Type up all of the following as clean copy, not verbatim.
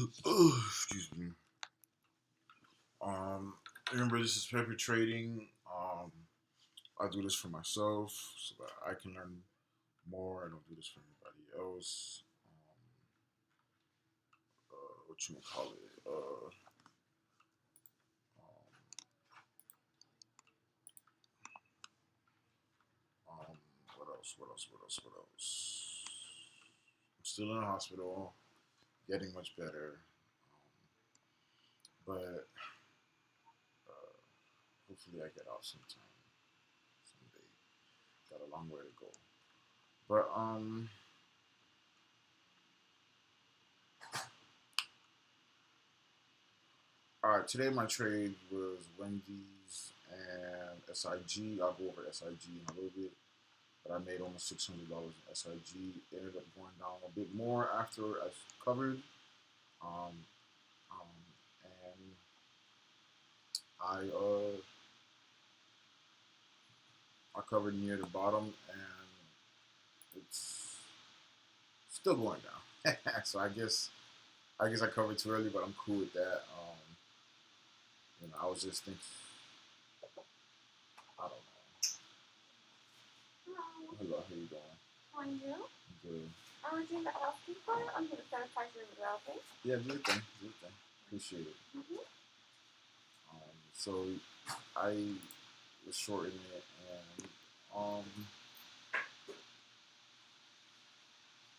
Excuse me. Remember, this is paper trading. I do this for myself so that I can learn more. I don't do this for anybody else. What you call it? What else? What else? What else? What else? I'm still in the hospital, getting much better, but hopefully I get out someday. Got a long way to go. But all right. Today my trade was Wendy's and SIG. I'll go over SIG in a little bit, but I made almost $600 in SIG. It ended up going down a bit more after I covered. Um, and I covered near the bottom, and it's still going down. So I guess I covered too early, but I'm cool with that. I was just thinking, I don't know. Hello. Hello, how you doing? How are you? Good. Are we doing the housekeeper? I'm going to sanitize your well, Yeah, do your thing. Do your thing. Appreciate it. Mm-hmm. So I was shorting it, and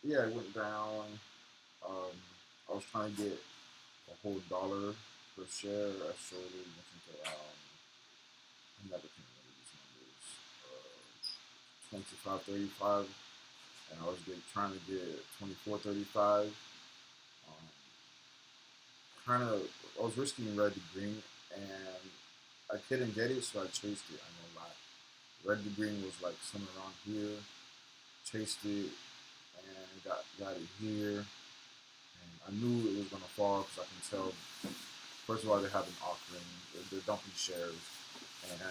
yeah, it went down. Um, I was trying to get a whole dollar per share. I showed it. I think around. I never can remember these numbers. 25.35, and I was trying to get 24.35. Um, kind of, I was risking red to green, and I couldn't get it, so I chased it. I know a lot. Red to green was like somewhere around here. Chased it and got it here, and I knew it was gonna fall because I can tell. First of all, they have an offering. They're dumping shares, and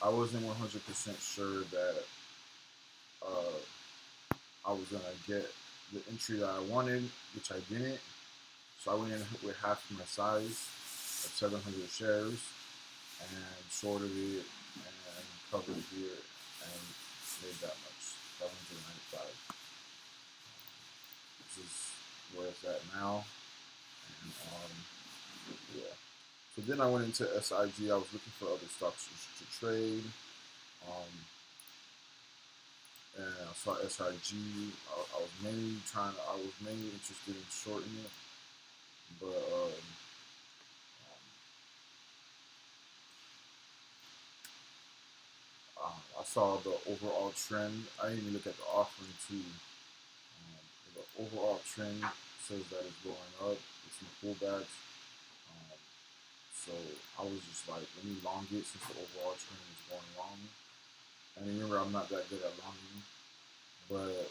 I wasn't 100% sure that uh, I was gonna get the entry that I wanted, which I didn't. So I went in with half my size of 700 shares and shorted it and covered here and made that much, 795. This is where it's at now. And yeah. So then I went into SIG. I was looking for other stocks to trade. Um, and I saw SIG. I was mainly interested in shorting it, but I saw the overall trend. I didn't even look at the offering too. The overall trend says that it's going up. It's in pullbacks. Um, so I was just like, let me long it since the overall trend is going long. And remember, I'm not that good at longing, but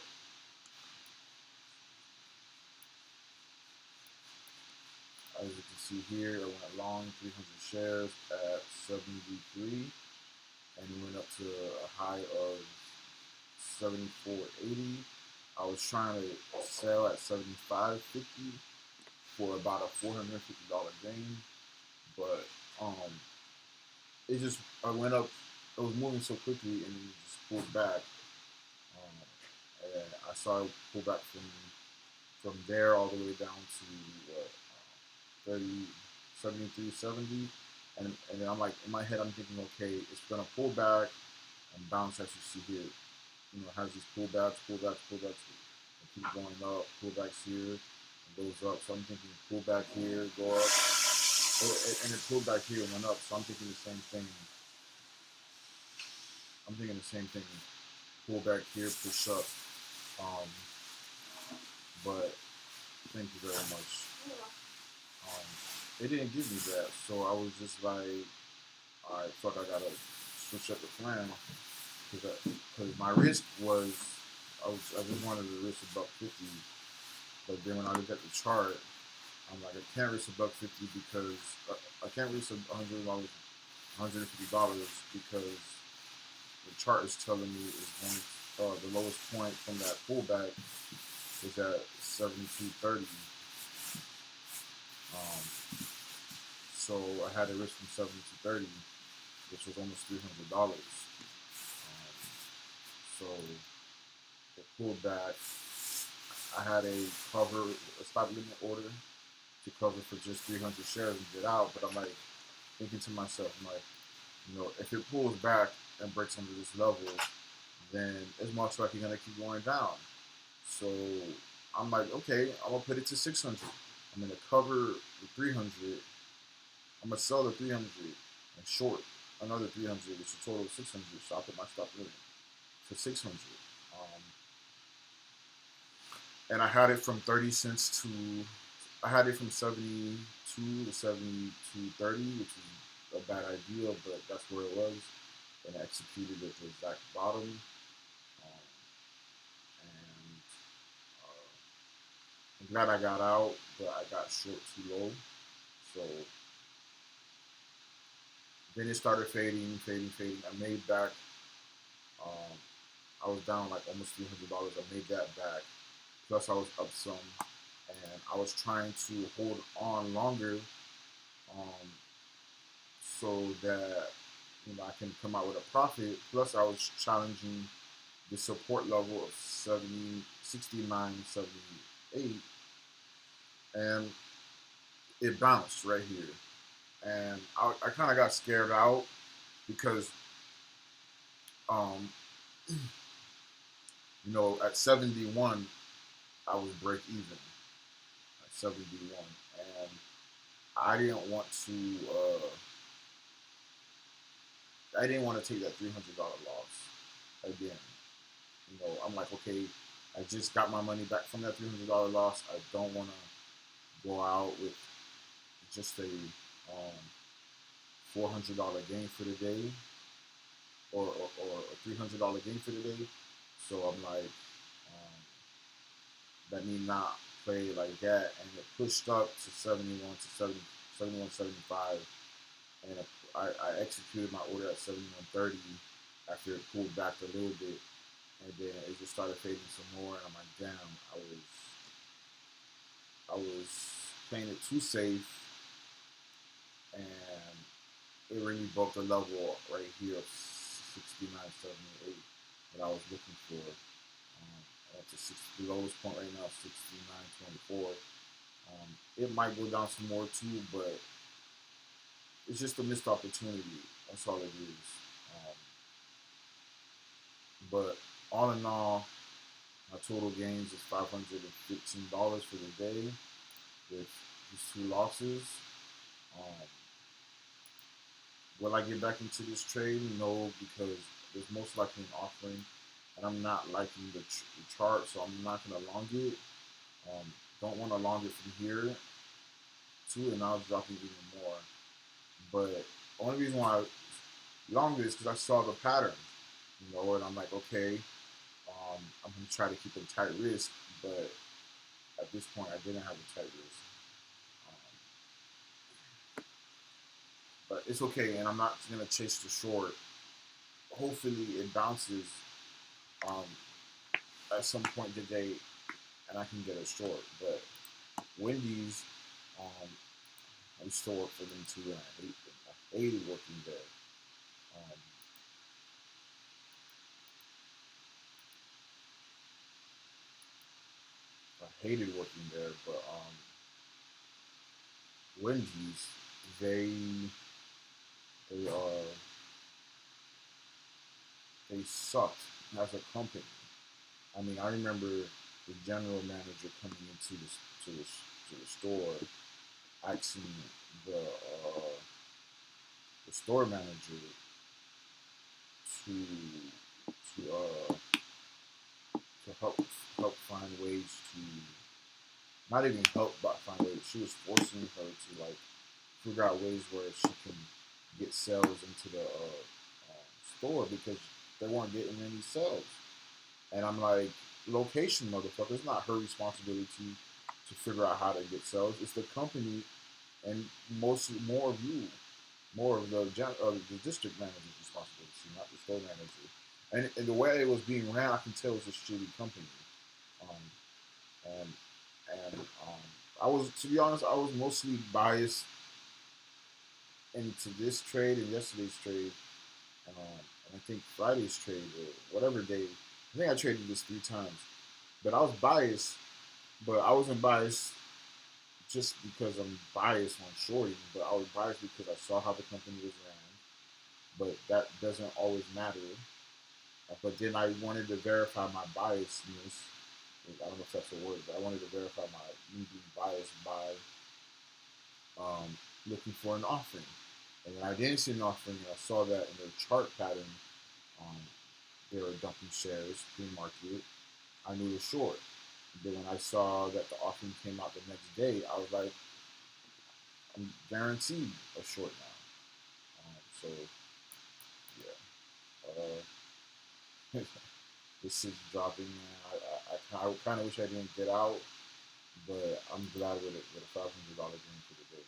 as you can see here, I went long 300 shares at 73, and it went up to a high of 74.80. I was trying to sell at 75.50 for about a $450 gain, but um, I went up. It was moving so quickly, and it just pulled back. Um, and I saw it pull back from there all the way down to what, 30, 73.70. And then I'm like, in my head, I'm thinking, okay, it's going to pull back and bounce as you see here. It has these pullbacks, pullbacks, pullbacks. It keeps going up, pullbacks here, it goes up. So I'm thinking pull back here, go up. And it pulled back here and went up. So I'm thinking the same thing. Pull back here, push up. Um, but thank you very much. Um, it didn't give me that, so I was just like, all right, fuck, I gotta switch up the plan because my risk was I just wanted to risk a buck 50, but then when I looked at the chart, I'm like, I can't risk a buck 50 because I can't risk $100, $150 because the chart is telling me it's going the lowest point from that pullback was at 72.30. Um, so I had a risk from 72.30, which was almost $300. So it pulled back. I had a stop limit order to cover for just 300 shares and get out. But I'm like thinking to myself, I'm like, if it pulls back and breaks under this level, then it's most likely gonna keep going down. So I'm like, okay, I'm gonna put it to 600. I'm gonna cover the 300. I'm gonna sell the 300 and short another 300, which is a total of 600. So I put my stop limit to 600. Um, and I had it from 30 cents to, I had it from 72 to 72.30, which is a bad idea, but that's where it was. And I executed at the exact bottom. Um, and I'm glad I got out, but I got short too low. So then it started fading, fading, fading. I made back. Um, I was down like almost $300. I made that back. Plus, I was up some, and I was trying to hold on longer, um, so that I can come out with a profit. Plus, I was challenging the support level of 70, 69, 78, and it bounced right here. And I kind of got scared out because, um, at 71, I was break even at 71, and I didn't want to. I didn't want to take that $300 loss again. I'm like, okay, I just got my money back from that $300 loss. I don't want to go out with just um, $400 gain for the day, or a $300 gain for the day. So I'm like, let me not play like that. And it pushed up to 71 to 70, 71.75, and I executed my order at 71.30 after it pulled back a little bit, and then it just started fading some more. And I'm like, damn, I was playing it too safe, and it really broke the level right here of 69.78 that I was looking for. At the lowest point right now, 69.24. It might go down some more too, but it's just a missed opportunity. That's all it is. Um, but all in all, my total gains is $515 for the day with these two losses. Um, will I get back into this trade? No, because there's most likely an offering, and I'm not liking the chart, so I'm not going to long it. Don't want to long it from here too, and I'll drop it even more. But the only reason why I long it is because I saw the pattern, and I'm like, okay, I'm going to try to keep a tight risk, but at this point, I didn't have a tight risk. Um, but it's okay, and I'm not going to chase the short. Hopefully, it bounces um, at some point today, and I can get a short. But Wendy's, um, I used to work for them too, and I hate them. I hated working there. Um, I hated working there, but Wendy's, they they they sucked as a company. I mean, I remember the general manager coming into the store, asking the uh, the store manager to to help find ways to, not even help but find ways. She was forcing her to like figure out ways where she can get sales into the store because they weren't getting any sales. And I'm like, location, motherfucker. It's not her responsibility to figure out how to get sales. It's the company, and more of you, more of the district manager's responsibility, not the store manager. And the way it was being ran, I can tell it was a shitty company. Um, I was, to be honest, I was mostly biased into this trade and yesterday's trade, and I think Friday's trade or whatever day. I think I traded this 3 times, but I was biased. But I wasn't biased just because I'm biased on shorting, but I was biased because I saw how the company was ran. But that doesn't always matter. But then I wanted to verify my biasness. I don't know if that's a word, but I wanted to verify my me being biased by looking for an offering. And then I didn't see an offering, and I saw that in their chart pattern, um, they were dumping shares pre-market. I knew it was short. But when I saw that the offering came out the next day, I was like, I'm guaranteed a short now. So yeah, this is dropping. Man. I kind of wish I didn't get out, but I'm glad with it with a $500 gain for the day.